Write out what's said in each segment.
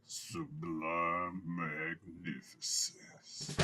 Sublime magnificence.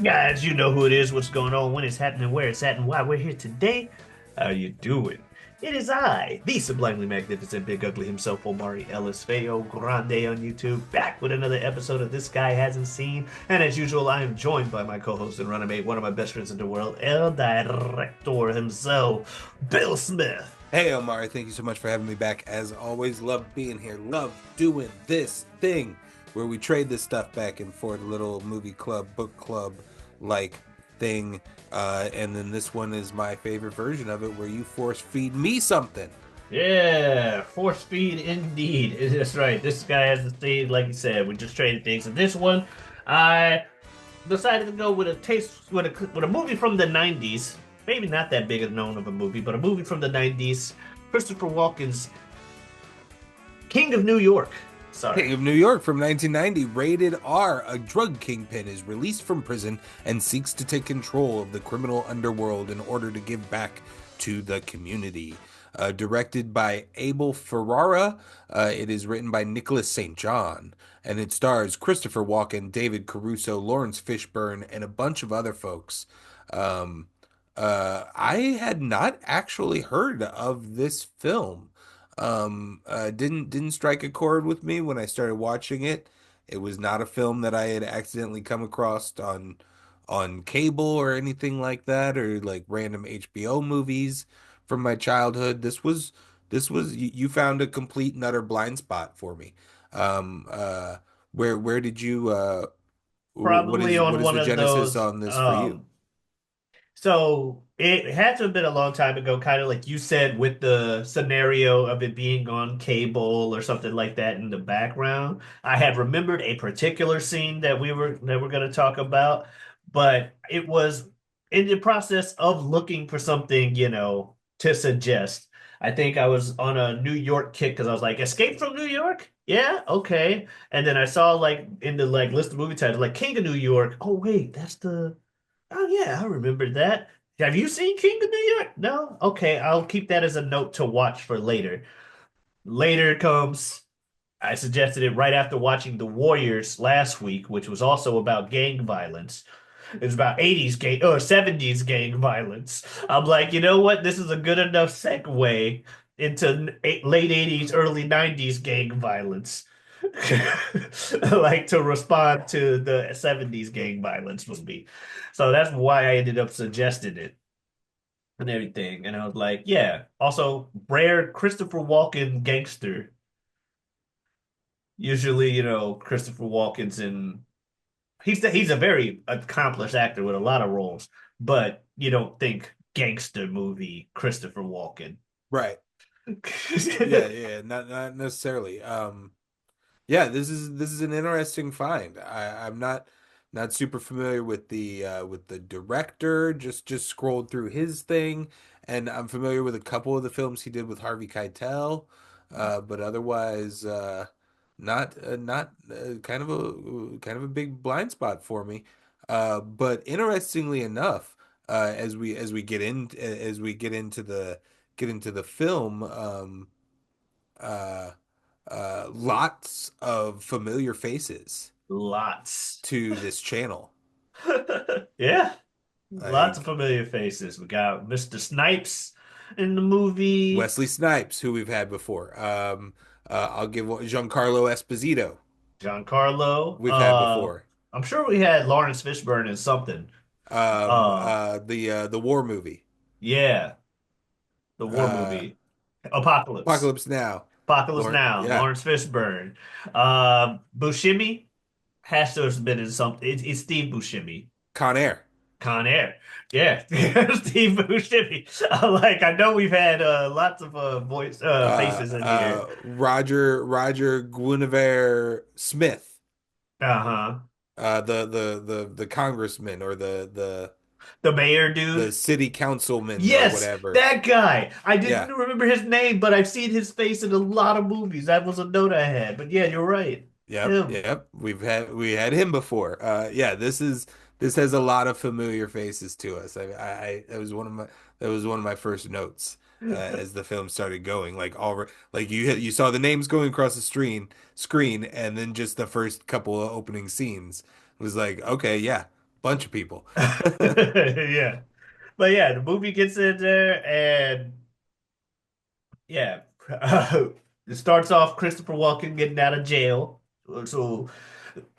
Guys, you know who it is, what's going on, when it's happening, where it's at, and why we're here today. How you doing? It is I, the sublimely magnificent Big Ugly himself, Omari Ellis Feo Grande on YouTube, back with another episode of This Guy Hasn't Seen. And as usual, I am joined by my co-host and running one of my best friends in the world, El Director himself, Bill Smith. Hey Omar, thank you so much for having me back. As always, love being here. Love doing this thing where we trade this stuff back and forth, a little movie club, book club like thing. And then this one is my favorite version of it where you force feed me something. Yeah, force feed indeed. That's right. This guy has the thing, like you said, we just traded things. And this one, I decided to go with a taste with a movie from the 90s. Maybe not that big a known of a movie, but a movie from the 90s. Christopher Walken's King of New York. Sorry. King of New York from 1990, rated R. A drug kingpin is released from prison and seeks to take control of the criminal underworld in order to give back to the community. Directed by Abel Ferrara, it is written by Nicholas St. John, and it stars Christopher Walken, David Caruso, Lawrence Fishburne, and a bunch of other folks. Um, I had not actually heard of this film. Didn't strike a chord with me when I started watching it. It was not a film that I had accidentally come across on cable or anything like that, or like random HBO movies from my childhood. This was you found a complete and utter blind spot for me. Um, uh, where did you what Probably is on what is one the of genesis those on this for you? So it had to have been a long time ago, kind of like you said, with the scenario of it being on cable or something like that in the background. I had remembered a particular scene that we're going to talk about, but it was in the process of looking for something, to suggest. I think I was on a New York kick because I was like, Escape from New York? Yeah, okay. And then I saw like in the like list of movie titles, like King of New York. Oh wait, that's the Oh yeah, I remember that. Have you seen King of New York? No? Okay, I'll keep that as a note to watch for later. Later comes, I suggested it right after watching The Warriors last week, which was also about gang violence. It was about 80s gang or 70s gang violence. I'm like, you know what? This is a good enough segue into late 80s, early 90s gang violence. Like to respond to the 70s gang violence would be. So that's why I ended up suggesting it and everything. And I was like, yeah. Also, rare Christopher Walken gangster. Usually, Christopher Walken's in he's a very accomplished actor with a lot of roles, but you don't think gangster movie Christopher Walken. Right. Yeah, yeah, not necessarily. Yeah, this is an interesting find. I'm not super familiar with the director. Just scrolled through his thing, and I'm familiar with a couple of the films he did with Harvey Keitel, but otherwise, not kind of a big blind spot for me. But interestingly enough, as we get into the film, uh lots of familiar faces Lots. to this channel. Yeah, lots of Like familiar faces. We got Mr. Snipes in the movie. Wesley Snipes, who we've had before. I'll give Giancarlo Esposito, Giancarlo. we've had before. I'm sure we had Lawrence Fishburne in something. Uh, The war movie, yeah, the war uh, movie, Apocalypse. Apocalypse Now. Apocalypse Lauren, Now, yeah, Lawrence Fishburne. Buscemi has to have been in something. It's Steve Buscemi. Con Air. Con Air. Yeah, Steve Buscemi. I know we've had lots of voice faces in here. Roger Guinevere Smith, Uh-huh. the congressman or The mayor the dude. city councilman or Yes, whatever. that guy. I didn't Yeah. remember his name, but I've seen his face in a lot of movies. That was a note I had. But yeah, you're right. Yep, Him. yep. We had him before. Yeah, this has a lot of familiar faces to us. That was one of my first notes as the film started going. Like you saw the names going across the screen, and then just the first couple of opening scenes was like, okay, yeah, bunch of people. Yeah. But yeah, the movie gets in there and yeah. It starts off Christopher Walken getting out of jail. So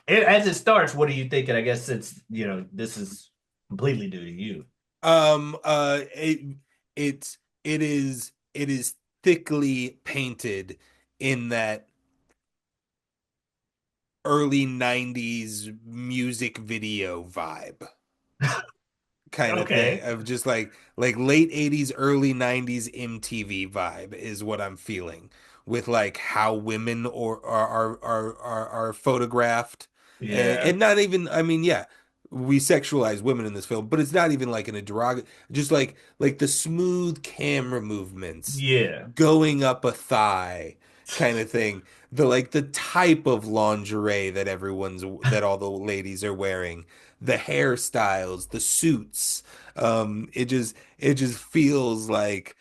as it starts, what are you thinking? I guess since, this is completely new to you. Um, uh, it it is thickly painted in that early 90s music video vibe kind of thing Okay. of just like late 80s early 90s MTV vibe is what I'm feeling with like how women are photographed Yeah. and not even I mean yeah we sexualize women in this film but it's not even like an derogatory just like the smooth camera movements Yeah. going up a thigh kind of thing the type of lingerie that all the ladies are wearing the hairstyles, the suits. It just feels like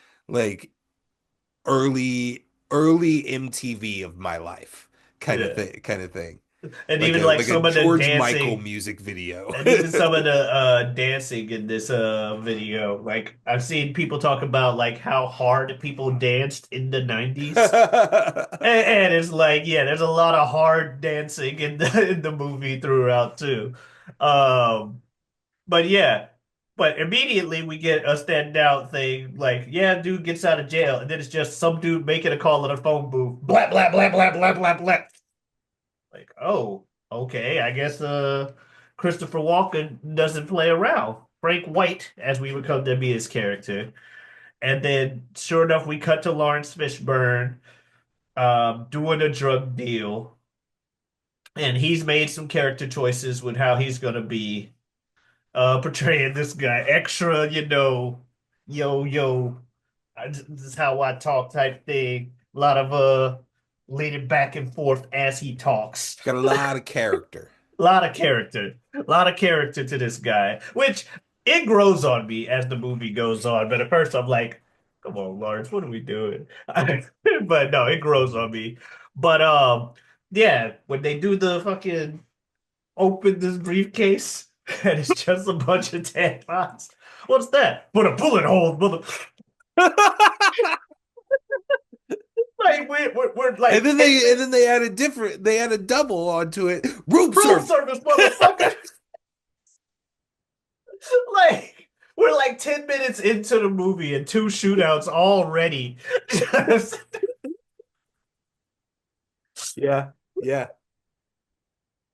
early MTV of my life Yeah. kind of thing. And Like even a like like a some of the George Michael dancing. music video. And even some of the dancing in this video, like I've seen people talk about like how hard people danced in the 90s. And it's like, yeah, there's a lot of hard dancing in the movie throughout too. Um, but yeah, but immediately we get a standout thing like, yeah, dude gets out of jail, and then it's just some dude making a call in a phone booth. Blah blah blah blah blah blah blah. Like, oh, okay, I guess Christopher Walken doesn't play around. Frank White, as we would come to be his character. And then sure enough, we cut to Lawrence Fishburne doing a drug deal. And he's made some character choices with how he's gonna be portraying this guy. Extra, yo, this is how I talk type thing. A lot of leaning back and forth as he talks. Got a lot of character. A lot of character to this guy, which it grows on me as the movie goes on. But at first, I'm like, "Come on, Lawrence, what are we doing?" But no, it grows Mhm. on me. But yeah, when they do the fucking open this briefcase and it's just a bunch of tampons. What's that? Put a bullet hole, mother. Like we're And like then 10 they and minutes then they add a double onto it. Room room service. service, motherfucker. Like we're like 10 minutes into the movie and two shootouts already. Just, Yeah. Yeah.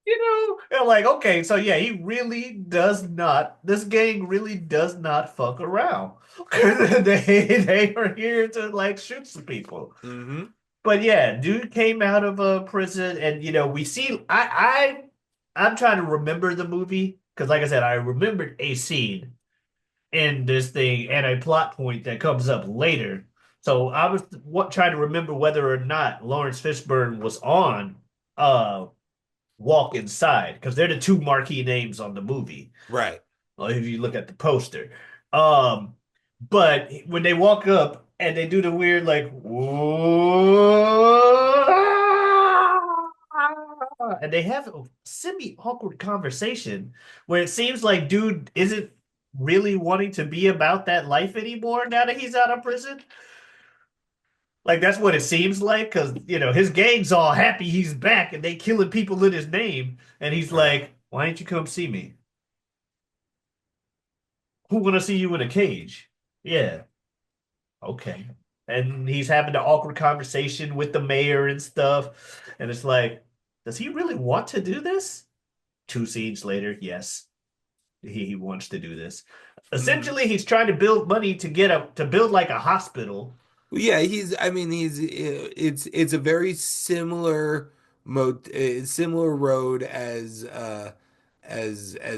and I'm like, okay, so yeah, he really does not, this gang really does not fuck around. They are here to like shoot some people. Hmm. But yeah, dude came out of a prison and we see I'm trying to remember the movie because like I said, I remembered a scene in this thing and a plot point that comes up later. So I was trying to remember whether or not Lawrence Fishburne was on uh Walk Inside because they're the two marquee names on the movie. Right. Well, if you look at the poster. Um, but when they walk up and they do the weird like whoa, and they have a semi-awkward conversation where it seems like dude isn't really wanting to be about that life anymore now that he's out of prison. Like that's what it seems like because his gang's all happy he's back and they killing people in his name, and he's Right. like, "Why didn't you come see me? Who wanna see you in a cage?" Yeah, okay. And he's having the awkward conversation with the mayor and stuff, and it's like, does he really want to do this? Two scenes later, yes, he wants to do this. Hmm. Essentially, he's trying to build money to build like a hospital. Yeah, I mean, it's a very similar road as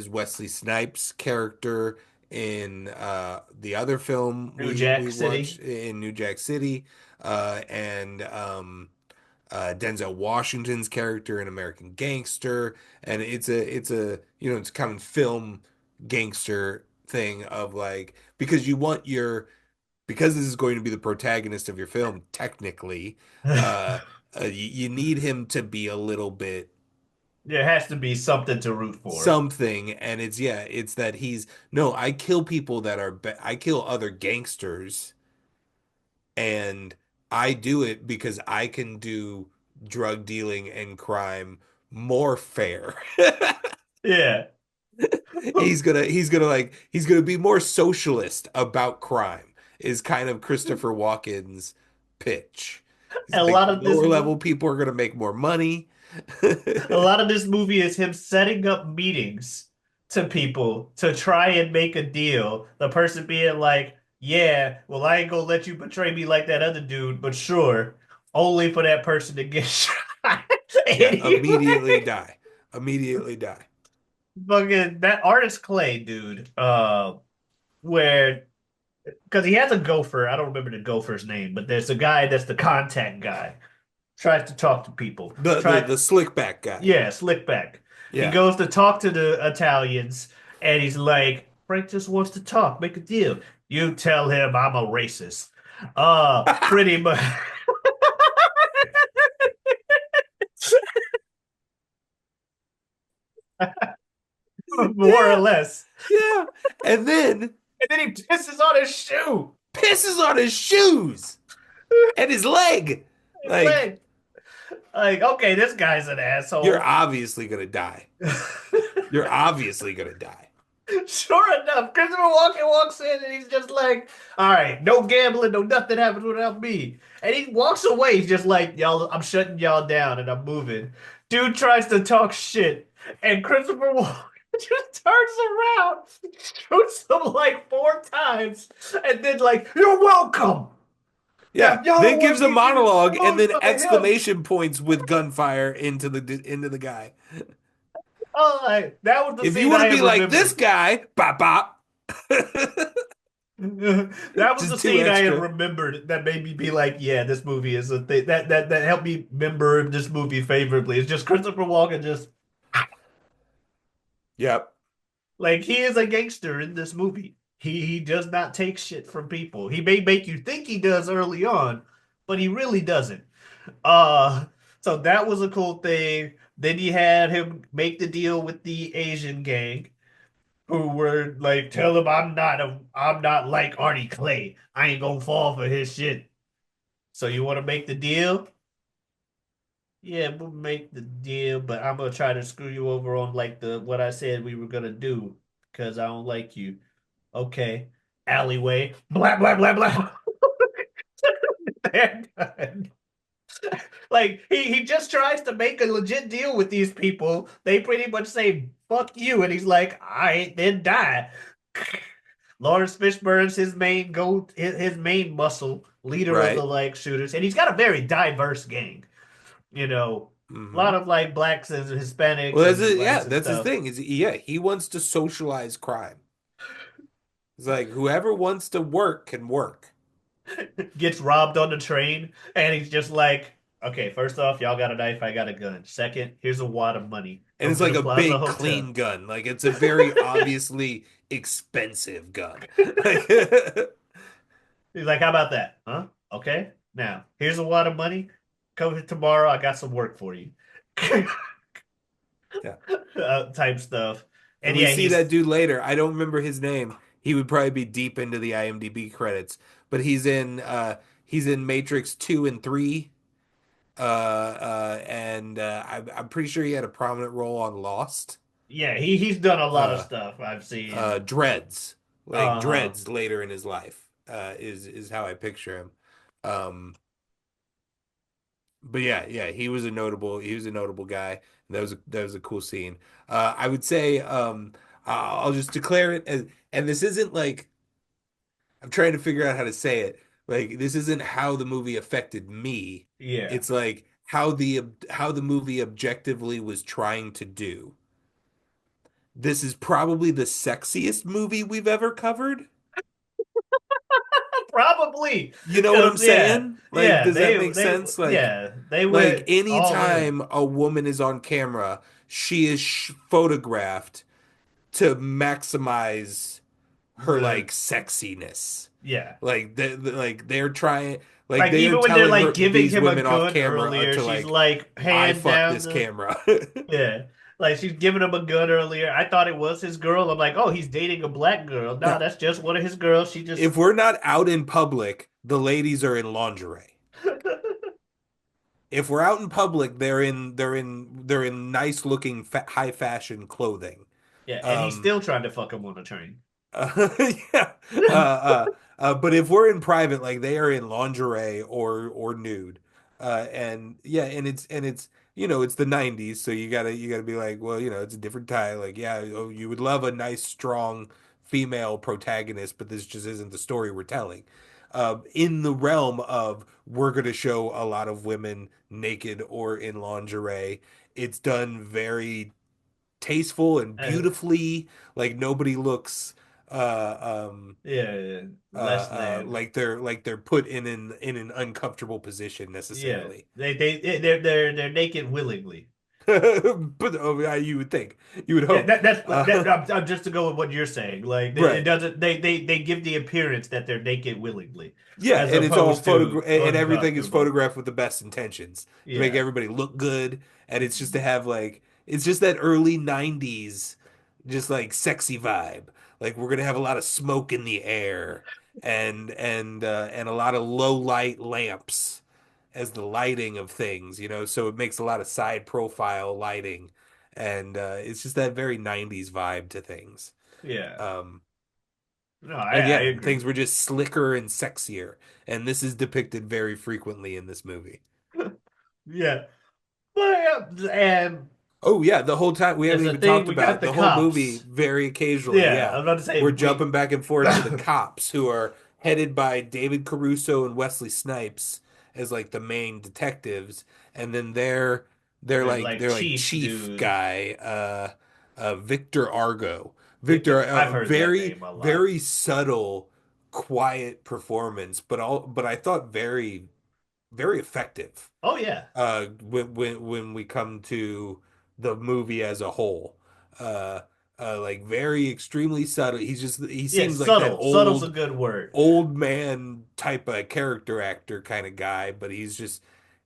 Wesley Snipes' character in the other film New we Jack watched City. in New Jack City, and Denzel Washington's character in American Gangster, and it's a it's kind of film gangster thing of like because you want your because this is going to be the protagonist of your film technically, uh, you need him to be a little bit There has to be something to root for. something, and it's that he's no, I kill people that are I kill other gangsters, and I do it because I can do drug dealing and crime more fair. Yeah. He's gonna be more socialist about crime is kind of Christopher Walken's pitch. He's And a like lot the of this lower movie level people are gonna make more money. a lot of this movie is him setting up meetings to people to try and make a deal. The person being like, "Yeah, well, I ain't gonna let you betray me like that other dude, but sure." Only for that person to get shot. Yeah, immediately Anyway, die. Immediately die. fucking that artist Clay dude, where because he has a gopher. I don't remember the gopher's name, but there's a guy that's the contact guy. Tries to talk to people. The slick back guy. Yeah, slick back. He Yeah. goes to talk to the Italians, and he's like, Frank just wants to talk, make a deal. You tell him I'm a racist. Pretty much. More or Yeah. less. Yeah. And then And then he pisses on his shoe, pisses on his shoes and his leg. his Like, leg. Like, okay, this guy's an you're asshole. obviously gonna die. You're obviously gonna die. Sure enough, Christopher Walken walks in and he's just like, all right, no gambling, no nothing happens without me. And he walks away. He's just like, y'all, I'm shutting y'all down and I'm moving. Dude tries to talk shit, and Christopher Walken just turns around, shoots him like 4 times, and then like, you're welcome. Now, Yeah. if y'all Then want gives a me to monologue and shoot then for him, exclamation points with gunfire into the guy. oh, like, that was the If you scene want I to be had like this remembered. guy, bop bop. That was the Just two scene I had extra. remembered that made me be like, yeah, this movie is a thing that helped me remember this movie favorably. It's just Christopher Walken just Yep. like he is a gangster in this movie. He does not take shit from people. He may make you think he does early on, but he really doesn't. Uh so that was a cool thing. Then he had him make the deal with the Asian gang who were like, tell him I'm not like Artie Clay. I ain't gonna fall for his shit. So you want to make the deal? Yeah, we'll make the deal, but I'm gonna try to screw you over on like the what I said we were gonna do because I don't like you. Okay. Alleyway. Blah blah blah blah. They're done. Like he just tries to make a legit deal with these people. They pretty much say fuck you, and he's like, I ain't then die. Lawrence Fishburne's his main goat, his main muscle, leader of the Right. like shooters, and he's got a very diverse gang. You know, a Hmm. lot of like blacks and Well, Hispanics that's and it. Yeah, whites and that's his stuff. thing. Is yeah, he wants to socialize crime. It's like whoever wants to work can work. Gets robbed on the train, and he's just like, okay, first off, y'all got a knife, I got a gun. Second, here's a wad of money. And Come it's to like the a Plaza big Hotel. clean gun. Like it's a very obviously expensive gun. Like He's like, how about that? Huh? Okay. Now, here's a wad of money. Come here tomorrow. I got some work for you. yeah. Type stuff. And And we yeah, see that he's dude later. I don't remember his name. He would probably be deep into the IMDb credits, but he's in Matrix 2 and 3. And I'm pretty sure he had a prominent role on Lost. yeah, he's done a lot of Uh stuff I've seen. Dreads. Like Uh-huh. Dreads later in his life, is how I picture him. Um but yeah, he was a notable guy. That was a cool scene. I would say I'll just declare it as, and this isn't like I'm trying to figure out how to say it. Like this isn't how the movie affected me. Yeah. It's like how the movie objectively was trying to do. This is probably the sexiest movie we've ever covered. Probably You know what I'm because saying? Like, yeah, does that make sense? they Like went all in. anytime a woman is on camera, she is photographed to maximize her The like sexiness. yeah. Like they're trying, like Like they're even when they're telling like her giving these him a women off gun camera earlier, to she's like, like I hand fuck down this the camera. yeah. Like she's giving him a gun earlier. I thought it was his girl. I'm like, oh, he's dating a black girl. Nah, Now, that's just one of his girls. She just if we're not out in public, the ladies are in lingerie. If we're out in public, they're in nice looking high fashion clothing. yeah, and he's Um, still trying to fuck him on a train. yeah. But if we're in private, like they are in lingerie or nude. And yeah, and it's it's the 90s, so you gotta be like, well, it's a different time. Like, yeah, oh, you would love a nice, strong female protagonist, but this just isn't the story we're telling. In the realm of we're gonna show a lot of women naked or in lingerie, it's done very tasteful and Uh, beautifully. Like nobody looks yeah, yeah, less than. like they're put in an uncomfortable position Yeah, necessarily. they're naked willingly. But oh, yeah, you would think, you would Yeah, hope. I'm just to go with what you're saying. Like it Right. doesn't they give the appearance that they're naked willingly, Yeah, as and it's all opposed photogra to and everything is uncomfortable. photographed with the best intentions to make Yeah. everybody look good, and it's just to have like it's just that early 90s just like sexy vibe. Like we're gonna have a lot of smoke in the air and a lot of low light lamps as the lighting of things, so it makes a lot of side profile lighting, and it's just that very 90s vibe to things. Yeah. Um, No, and I yeah, agree. things were just slicker and sexier. And this is depicted very frequently in this movie. Yeah. But and Oh yeah, the whole time we as haven't a even thing, talked we got about the the whole movie cops. very occasionally, Yeah, I yeah. was about to say We're we jumping back and forth to the cops who are headed by David Caruso and Wesley Snipes as like the main detectives, and then they're the like like they're like chief chief dude. guy, Victor Argo. Victor, Victor, I've heard that very name a lot. very subtle, quiet performance, but I thought very very effective Oh yeah. when we come to the movie as a whole. Uh like very extremely subtle. He Yeah, seems like that subtle. Subtle's a good word. old man type of character actor kind of guy, but he's just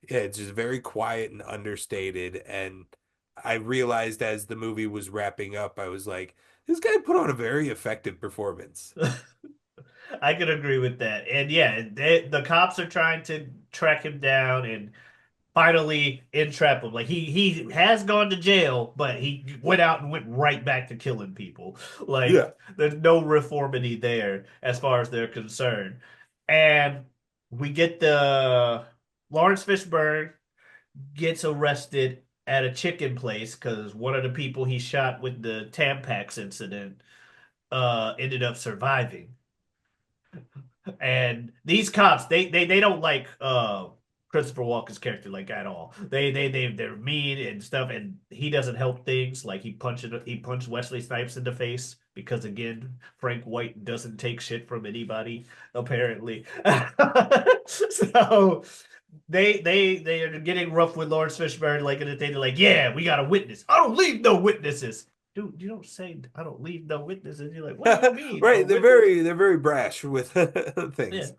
yeah, it's just very quiet and understated. And I realized as the movie was wrapping up, I was like, this guy put on a very effective performance. I could agree with that. And yeah, the cops are trying to track him down and finally entrap him. Like he has gone to jail, but he went out and went right back to killing people. Like Yeah. there's no reformity there as far as they're concerned. And we get the Lawrence Fishburne gets arrested at a chicken place because one of the people he shot with the Tampax incident ended up surviving. And these cops, they don't like Christopher Walken's character like at all. They're mean and stuff, and he doesn't help things. Like he punched Wesley Snipes in the face because again, Frank White doesn't take shit from anybody apparently. So they are getting rough with Lawrence Fishburne, like in the thing. They're like, yeah, we got a witness. I don't leave no witnesses. Dude, you don't say I don't leave no witnesses. You're like, what do you mean? A Right, they're witness? very brash with Yeah. things.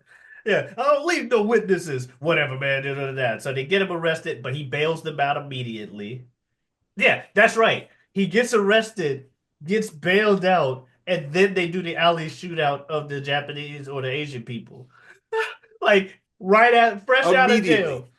Yeah. I don't leave no witnesses. Whatever, man. Da. So they get him arrested, but he bails them out immediately. Yeah, that's right. He gets arrested, gets bailed out, and then they do the alley shootout of the Japanese or the Asian people. Like right out fresh out of Immediately. jail.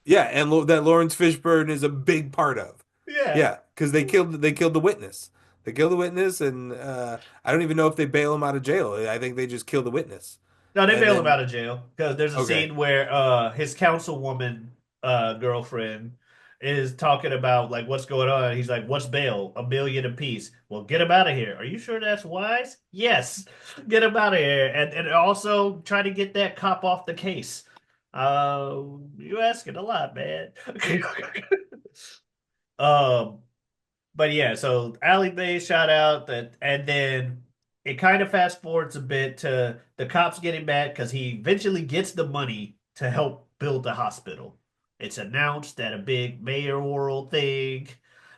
Yeah, and that Lawrence Fishburne is a big part of. Yeah. Yeah, because they killed the witness. They killed the witness, and I don't even know if they bail him out of jail. I think they just kill the witness, No, they and bail him then out of jail because there's a okay, scene where his councilwoman girlfriend is talking about like what's going on. He's like, "What's bail? $1 million apiece." Well, get him out of here. Are you sure that's wise? Yes, get him out of here, and also try to get that cop off the case. You asking a lot, man. um, but yeah, so Alley Bay shot out that, and then it kind of fast forwards a bit to the cops getting mad because he eventually gets the money to help build the hospital. It's announced at a big mayoral thing,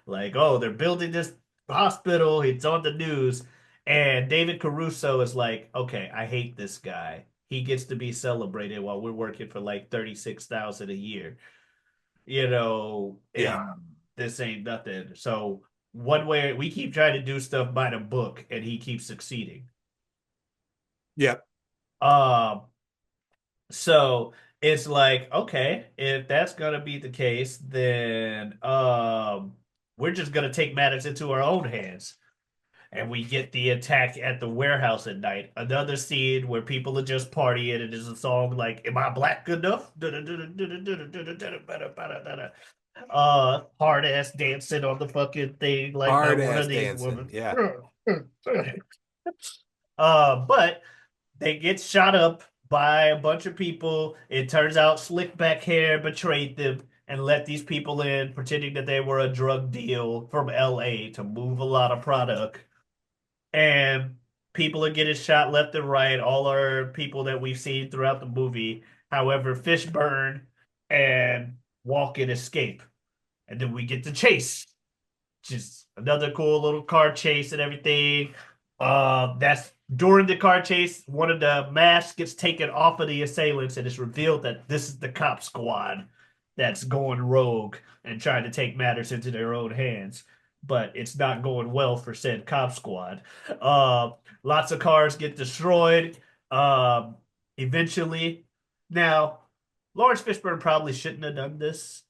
like, oh, they're building this hospital. It's on the news. And David Caruso is like, okay, I hate this guy. He gets to be celebrated while we're working for like 36,000 a year, Yeah. and this ain't nothing. So one way we keep trying to do stuff by the book, and he keeps succeeding. Yeah. Um, so it's like, okay, if that's gonna be the case, then we're just gonna take matters into our own hands. And we get the attack at the warehouse at night. Another scene where people are just partying, and there's a song like "Am I Black Enough?" Hard ass dancing on the fucking thing like by Hard one of ass these dancing. women. Yeah. But they get shot up by a bunch of people. It turns out slick back hair betrayed them and let these people in, pretending that they were a drug deal from LA to move a lot of product. And people are getting shot left and right. All are people that we've seen throughout the movie. However, Fishburne and Walken escape. And then we get the chase. Just another cool little car chase and everything. That's during the car chase, one of the masks gets taken off of the assailants, and it's revealed that this is the cop squad that's going rogue and trying to take matters into their own hands. But it's not going well for said cop squad. Uh, Lots of cars get destroyed. Um, Eventually, now Lawrence Fishburne probably shouldn't have done this,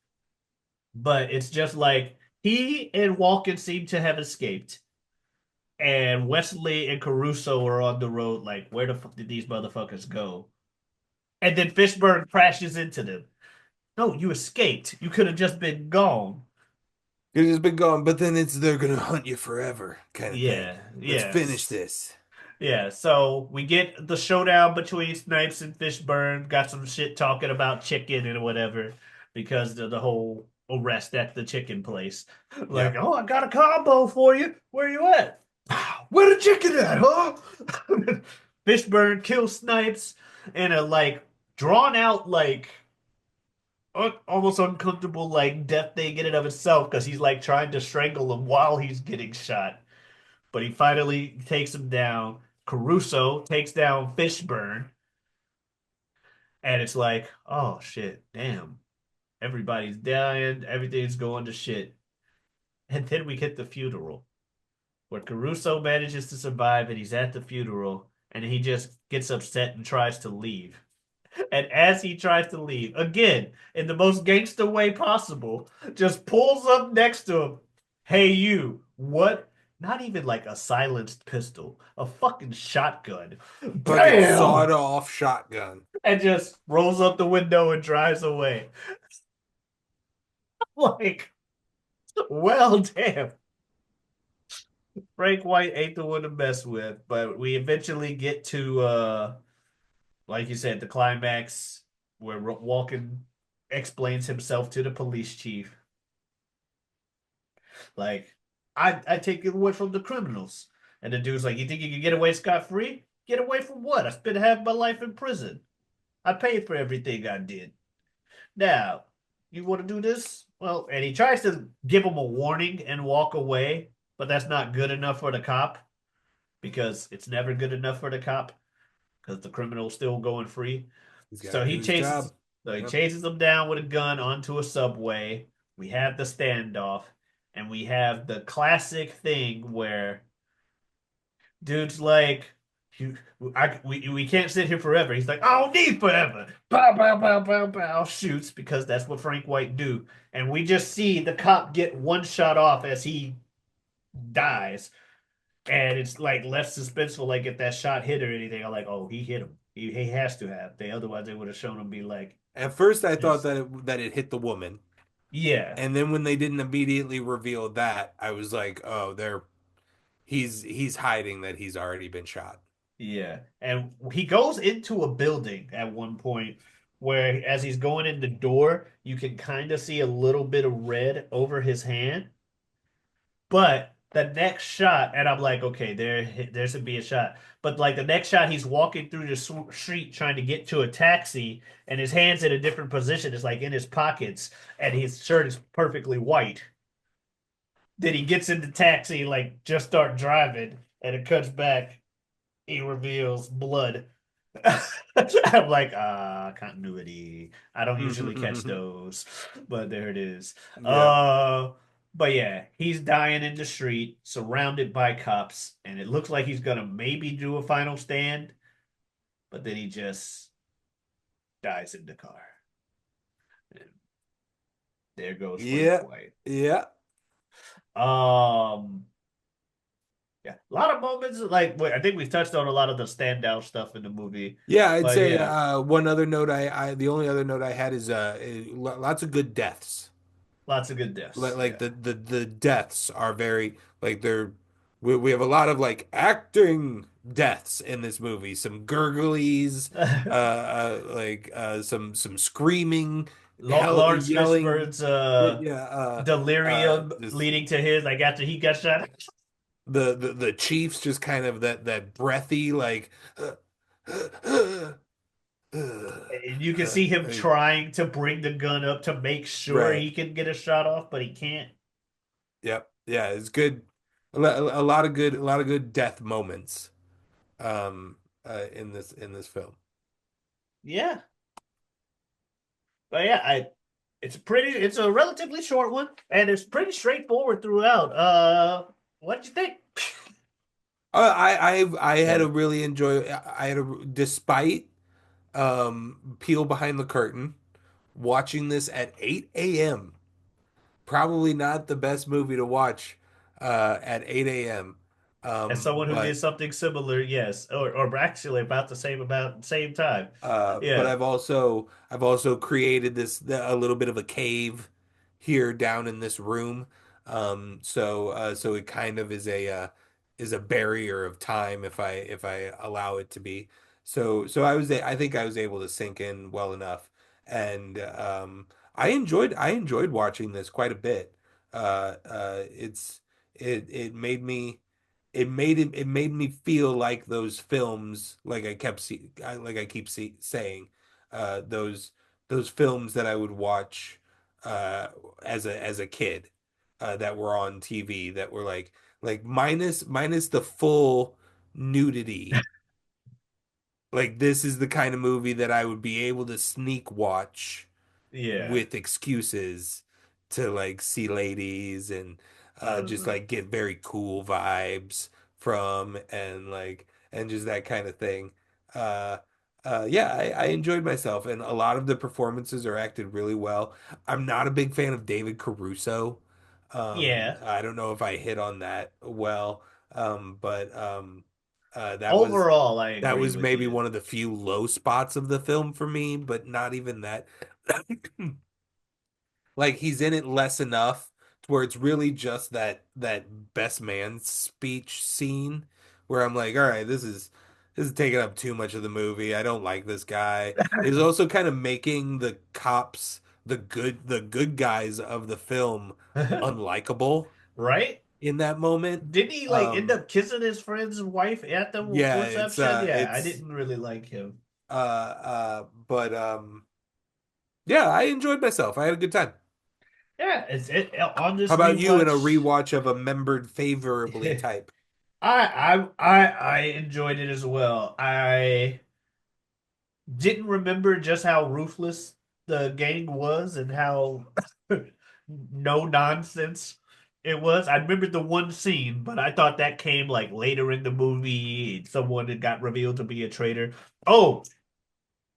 but it's just like he and Walken seem to have escaped, and Wesley and Caruso are on the road. Like, where the fuck did these motherfuckers go? And then Fishburne crashes into them. No, you escaped. You could have just been gone. It has been gone, but then it's they're gonna hunt you forever kind of thing. Yeah, Let's finish yes. this. Yeah, so we get the showdown between Snipes and Fishburne. Got some shit talking about chicken and whatever because of the whole arrest at the chicken place. Yeah. Like, oh, I got a combo for you. Where you at? Where the chicken at, huh? Fishburne kills Snipes in a like drawn out, like almost uncomfortable, like death thing in and of itself because he's like trying to strangle him while he's getting shot. But he finally takes him down. Caruso takes down Fishburne, and it's like, oh shit, damn, everybody's dying, everything's going to shit. And then we hit the funeral where Caruso manages to survive and he's at the funeral and he just gets upset and tries to leave. And as he tries to leave, again, in the most gangster way possible, just pulls up next to him. Hey, you, what? Not even like a silenced pistol, a fucking shotgun. Fucking sawed Bam! off shotgun. And just rolls up the window and drives away. Like, well, damn. Frank White ain't the one to mess with, but we eventually get to like you said, the climax where Walken explains himself to the police chief. Like, I take it away from the criminals. And the dude's like, you think you can get away scot-free? Get away from what? I spent half my life in prison. I paid for everything I did. Now, you want to do this? Well, and he tries to give him a warning and walk away, but that's not good enough for the cop because it's never good enough for the cop because the criminal's still going free. He's got So to do he his chases job. so he Yep. chases them down with a gun onto a subway. We have the standoff, and we have the classic thing where dude's like, we can't sit here forever. He's like, I don't need forever. Pow, pow, pow, pow, pow. Shoots because that's what Frank White do. And we just see the cop get one shot off as he dies. And it's like less suspenseful, like if that shot hit or anything. I'm like, oh, he hit him. He has to have. Otherwise they would have shown him be like, At first, I thought just that it hit the woman, yeah, and then when they didn't immediately reveal that, I was like, oh, he's hiding that he's already been shot. yeah. And he goes into a building at one point where, as he's going in the door, you can kind of see a little bit of red over his hand. But the next shot, and I'm like, okay, there's to be a shot. But like the next shot, he's walking through the street trying to get to a taxi, and his hands in a different position. It's like in his pockets, and his shirt is perfectly white. Then he gets in the taxi, like just start driving, and it cuts back. He reveals blood. I'm like, continuity. I don't usually catch those, but there it is. Yeah. Uh, but yeah, he's dying in the street, surrounded by cops, and it looks like he's gonna maybe do a final stand, but then he just dies in the car. And there goes Frank Yeah. White. Yeah. Um, yeah, a lot of moments like I think we've touched on a lot of the standout stuff in the movie, Yeah, I'd but say yeah, one other note the only other note I had is lots of good deaths. lots of good deaths. Like the deaths are very like we have a lot of like acting deaths in this movie. Some gurglies, Yeah. some screaming, Lawrence yelling. Fishburne's Yeah, delirium just leading to his like after he got shot. the Chiefs just kind of that breathy like And you can see him like, trying to bring the gun up to make sure right. he can get a shot off, but he can't. Yep. Yeah, it's good. A lot of good death moments um in this film. Yeah. But yeah, I it's a relatively short one and it's pretty straightforward throughout. What'd you think? I had a Yeah. really enjoy I had a despite Peel Behind the Curtain watching this at 8 a.m. Probably not the best movie to watch at 8 a.m. As someone who did But something similar, yes. Or actually about the same time. but Yeah. I've also created this a little bit of a cave here down in this room. So it kind of is a barrier of time if I allow it to be. So I think I was able to sink in well enough, and I enjoyed watching this quite a bit. It's it made me it made me feel like those films like like I keep saying those films that I would watch uh as a kid that were on TV that were like minus the full nudity. Like this is the kind of movie that I would be able to sneak watch Yeah. with excuses to like see ladies and just Uh, like get very cool vibes from and just that kind of thing. Uh yeah, I enjoyed myself and a lot of the performances are acted really well. I'm not a big fan of David Caruso. yeah. I don't know if I hit on that well. But Overall, I that agree was with maybe you. one of the few low spots of the film for me, but not even that. Like he's in it less enough to where it's really just that best man speech scene where I'm like, all right, this is taking up too much of the movie. I don't like this guy. It's also kind of making the cops, the good guys of the film unlikable Right? in that moment. Didn't he like end Um up kissing his friend's wife at the yeah, reception? Yeah, I it's didn't really like him. but yeah, I enjoyed myself. I had a good time. Yeah, on How this about you in a rewatch. rewatch of a membered favorably I type? I enjoyed it as well. I didn't remember just how ruthless the gang was and how no nonsense it was. I remembered the one scene, but I thought that came like later in the movie. Someone that got revealed to be a traitor. Oh,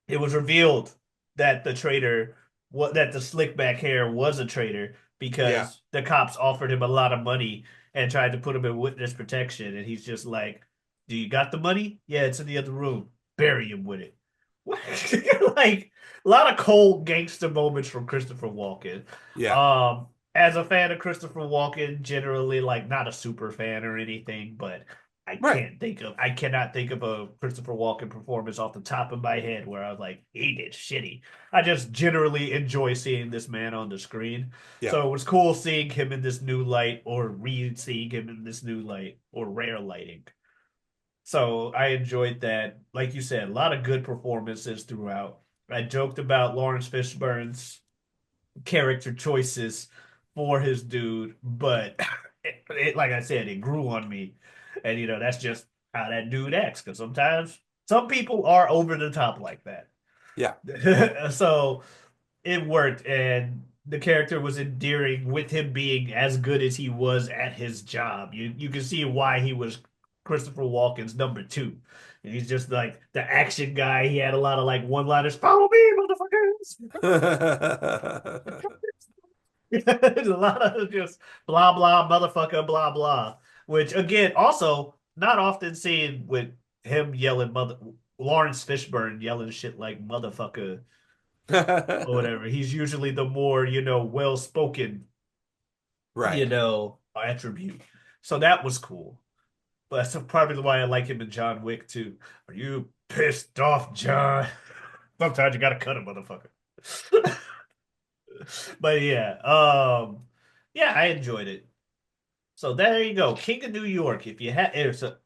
it was revealed that the traitor, what that the slick back hair was a traitor Yeah, because the cops offered him a lot of money and tried to put him in witness protection, and he's just like, "Do you got the money? Yeah, it's in the other room. Bury him with it." What? Like a lot of cold gangster moments from Christopher Walken. yeah, As a fan of Christopher Walken, generally like not a super fan or anything, but Right. I cannot think of a Christopher Walken performance off the top of my head where I was like, he did shitty. I just generally enjoy seeing this man on the screen. Yeah. So it was cool seeing him in this new light or re-seeing him in this new light or rare lighting. So I enjoyed that. Like you said, a lot of good performances throughout. I joked about Lawrence Fishburne's character choices for his dude, but like I said, it grew on me. And that's just how that dude acts. Because sometimes some people are over the top like that. Yeah. So it worked, and the character was endearing with him being as good as he was at his job. You can see why he was Christopher Walken's number two. And he's just like the action guy. He had a lot of like one-liners. Follow me, motherfuckers. There's a lot of just blah blah motherfucker blah blah, which again also not often seen with him yelling mother Lawrence Fishburne yelling shit like motherfucker or whatever. He's usually the more well spoken Right. attribute. So that was cool. But that's probably why I like him in John Wick too. Are you pissed off, John? Sometimes you gotta cut a motherfucker. But yeah, I enjoyed it. So there you go, King of New York. If you have,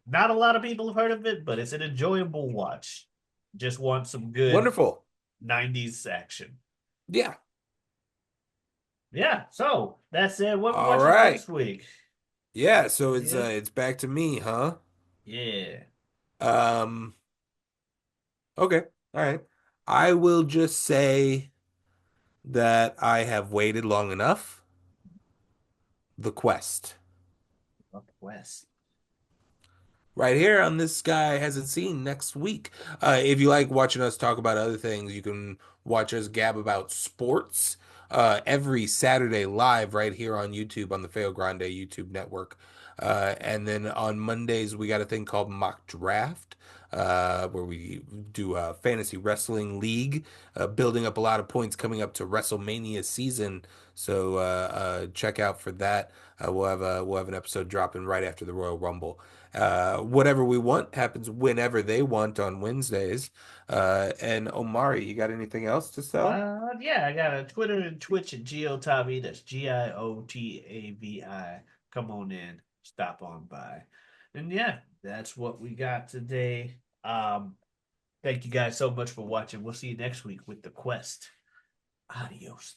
not a lot of people have heard of it, but it's an enjoyable watch. Just want some good Wonderful. '90s action. Yeah. Yeah. So that's it. What we All watching right. next week? Yeah, so Yeah. it's back to me, huh? Yeah. Um, okay. All right. I will just say that I have waited long enough. The Quest. Up west. Right here on This Guy Hasn't Seen next week. If you like watching us talk about other things, you can watch us gab about sports every Saturday live right here on YouTube on the Feo Grande YouTube network. And then on Mondays, we got a thing called Mock Draft. Where we do a fantasy wrestling league, building up a lot of points coming up to WrestleMania season. So check out for that. We'll have an episode dropping right after the Royal Rumble. Whatever we want happens whenever they want on Wednesdays. And Omari, you got anything else to sell? Yeah, I got a Twitter and Twitch at Giotavi. That's Giotavi. Come on in, stop on by. And yeah, that's what we got today. Thank you guys so much for watching. We'll see you next week with the quest. Adios.